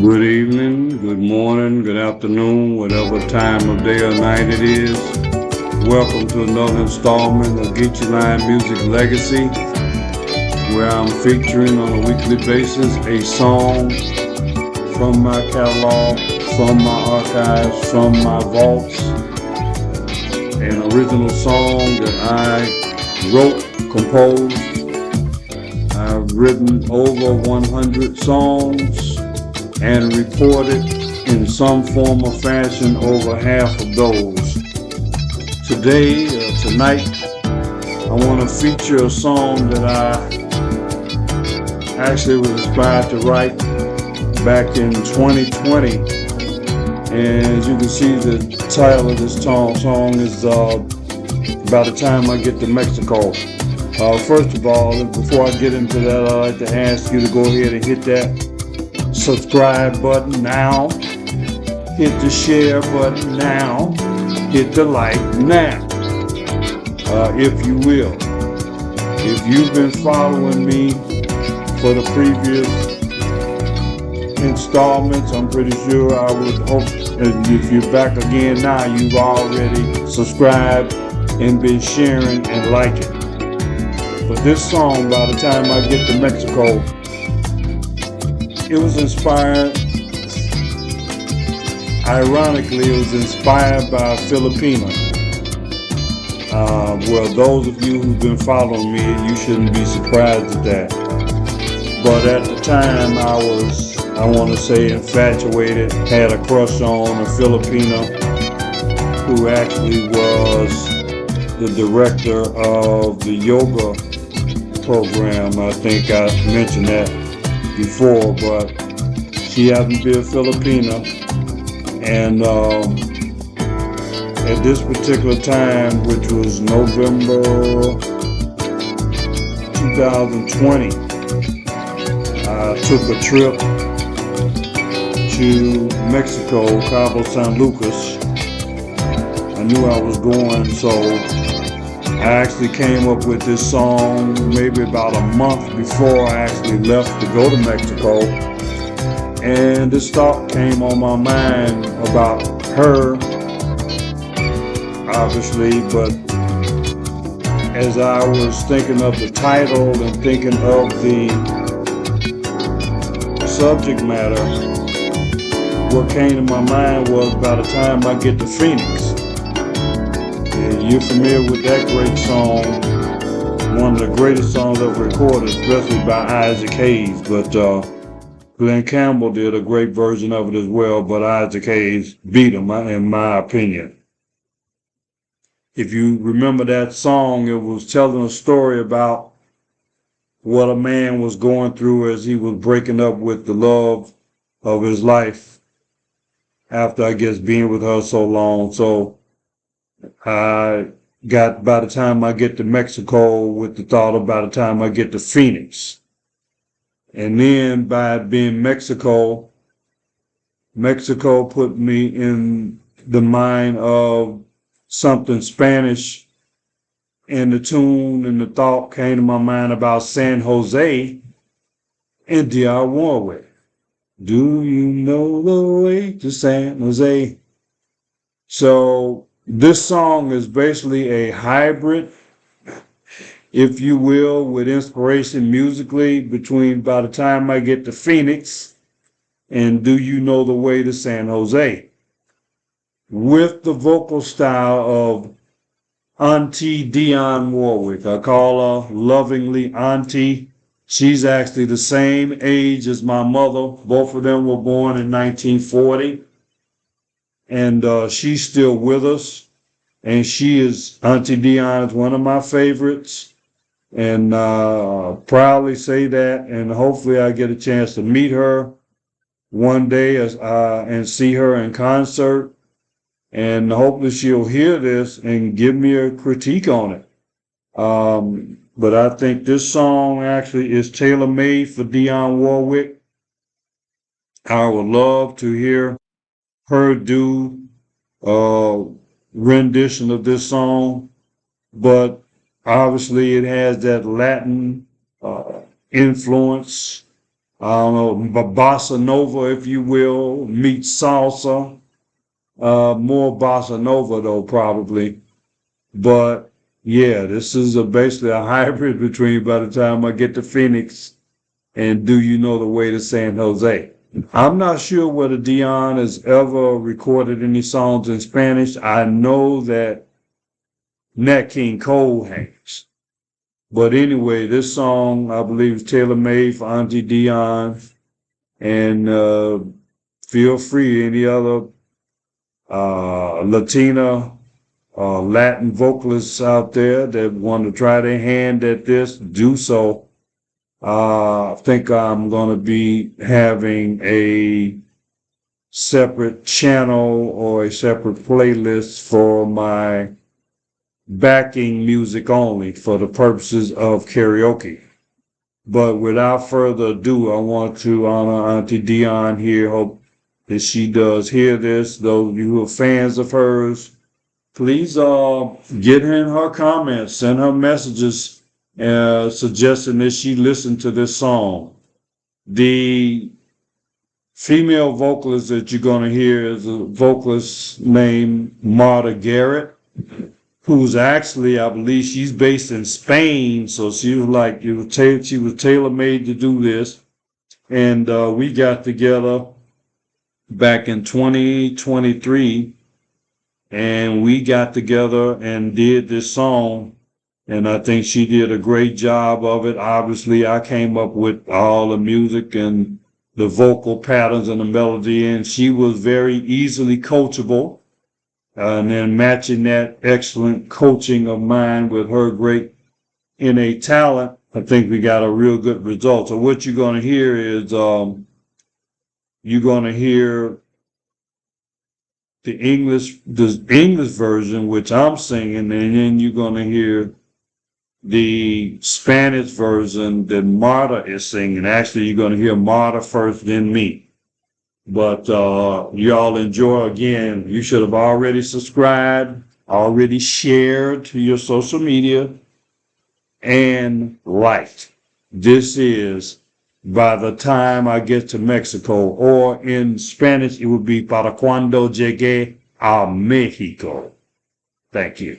Good evening, good morning, good afternoon, whatever time of day or night it is. Welcome to another installment of Geechee Music Legacy, where I'm featuring on a weekly basis a song from my catalog, from my archives, from my vaults, an original song that I wrote, composed. I've written over 100 songs and recorded in some form or fashion over half of those. Tonight, I want to feature a song that I actually was inspired to write back in 2020. And as you can see, the title of this song is By the Time I Get to Mexico. First of all, before I get into that, I'd like to ask you to go ahead and hit that subscribe button now, hit the share button now, hit the like now, if you will. If you've been following me for the previous installments, I'm pretty sure I would hope if you're back again now, you've already subscribed and been sharing and liking. But this song, By the Time I Get to Mexico, it was inspired, ironically, it was inspired by a Filipino. Well, those of you who've been following me, you shouldn't be surprised at that. But at the time, I want to say, infatuated, had a crush on a Filipino who actually was the director of the yoga program. I think I mentioned that before, but she happened to be a Filipina, and at this particular time, which was November 2020, I took a trip to Mexico, Cabo San Lucas. I knew I was going, so I actually came up with this song maybe about a month before I actually left to go to Mexico. And this thought came on my mind about her, obviously, but as I was thinking of the title and thinking of the subject matter, what came to my mind was By the Time I Get to Phoenix. You're familiar with that great song, one of the greatest songs ever recorded, especially by Isaac Hayes, but Glenn Campbell did a great version of it as well, but Isaac Hayes beat him, in my opinion. If you remember that song, it was telling a story about what a man was going through as he was breaking up with the love of his life after, I guess, being with her so long. So I got By the Time I Get to Mexico with the thought of By the Time I Get to Phoenix. And then by being Mexico put me in the mind of something Spanish, and the tune and the thought came to my mind about San Jose and DIONNE Warwick. Do you know the way to San Jose? So this song is basically a hybrid, if you will, with inspiration musically between By the Time I Get to Phoenix and Do You Know the Way to San Jose, with the vocal style of Auntie DIONNE Warwick. I call her lovingly Auntie. She's actually the same age as my mother. Both of them were born in 1940. And she's still with us. And she is, Auntie DIONNE is one of my favorites. And proudly say that. And hopefully I get a chance to meet her one day and see her in concert. And hopefully she'll hear this and give me a critique on it. But I think this song actually is tailor-made for DIONNE Warwick. I would love to hear her do a rendition of this song, but obviously it has that Latin influence I don't know, bossa nova, if you will, meets salsa. More bossa nova though, probably. But yeah, this is basically a hybrid between by the time I get to Phoenix and Do You Know the Way to San Jose. I'm not sure whether Dion has ever recorded any songs in Spanish. I know that Nat King Cole has. But anyway, this song, I believe, is tailor-made for Auntie Dion. And feel free, any other Latina Latin vocalists out there that want to try their hand at this, do so. I think I'm going to be having a separate channel or a separate playlist for my backing music only for the purposes of karaoke. But without further ado, I want to honor Auntie Dion here. Hope that she does hear this. Those of you who are fans of hers, please get her in her comments, send her messages suggesting that she listen to this song. The female vocalist that you're going to hear is a vocalist named Marta Garrett, who's actually, I believe she's based in Spain. So she was like, she was tailor-made to do this. And we got together back in 2023, and we got together and did this song. And I think she did a great job of it. Obviously, I came up with all the music and the vocal patterns and the melody, and she was very easily coachable. And then matching that excellent coaching of mine with her great innate talent, I think we got a real good result. So what you're going to hear is you're going to hear the English version, which I'm singing, and then you're going to hear the Spanish version that Marta is singing. Actually, you're going to hear Marta first, then me. But y'all enjoy. Again, you should have already subscribed, already shared to your social media, and liked. This is By the Time I Get to Mexico, or in Spanish, it would be Para Cuando Llegue a Mexico. Thank you.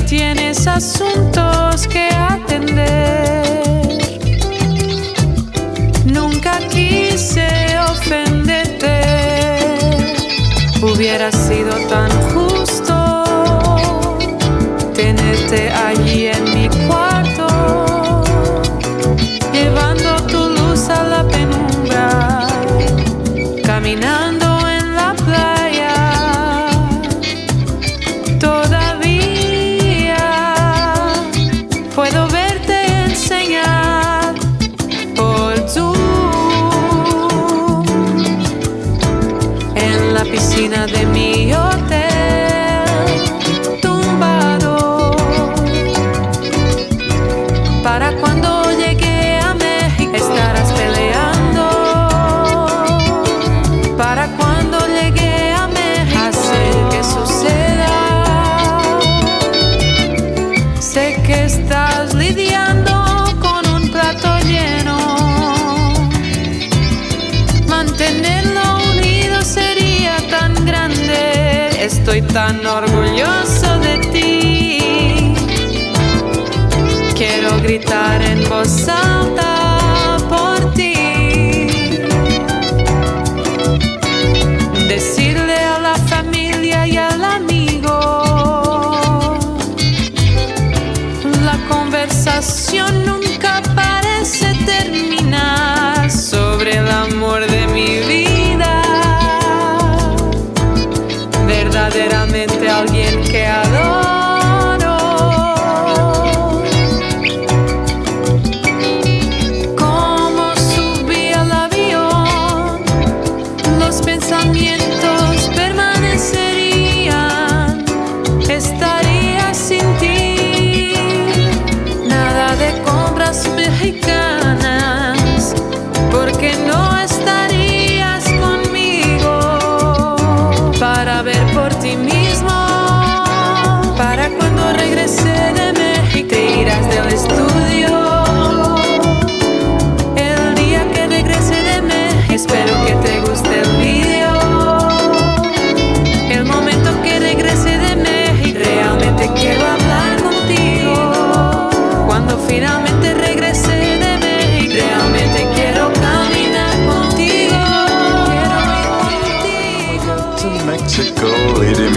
Tienes asuntos que atender. Nunca quise ofenderte. Hubiera sido tan justo tenerte allí en mi cuarto, llevando tu luz a la penumbra, caminando en la playa. Puedo verte enseñar por Zoom en la piscina de mi hotel, tumbado. Para cuando llegue a México estarás peleando. Para cuando llegue a México hacer que suceda. Sé que estás lidiando con un plato lleno. Mantenerlo unido sería tan grande. Estoy tan orgulloso de ti. Quiero gritar en voz alta por ti. Decirle a la familia y al amigo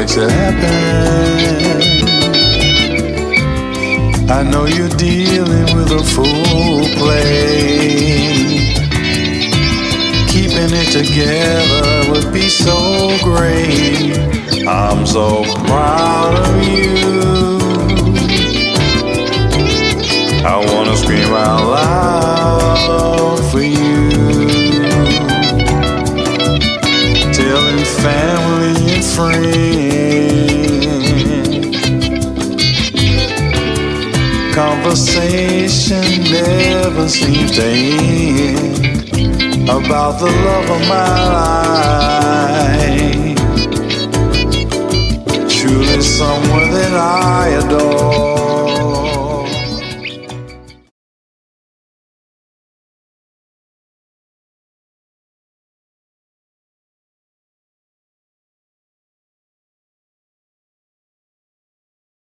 makes it happen. I know you're dealing with a full plate. Keeping it together would be so great. I'm so proud of you. I wanna scream out loud for you. Telling family and friends. Conversation never seems to end about the love of my life.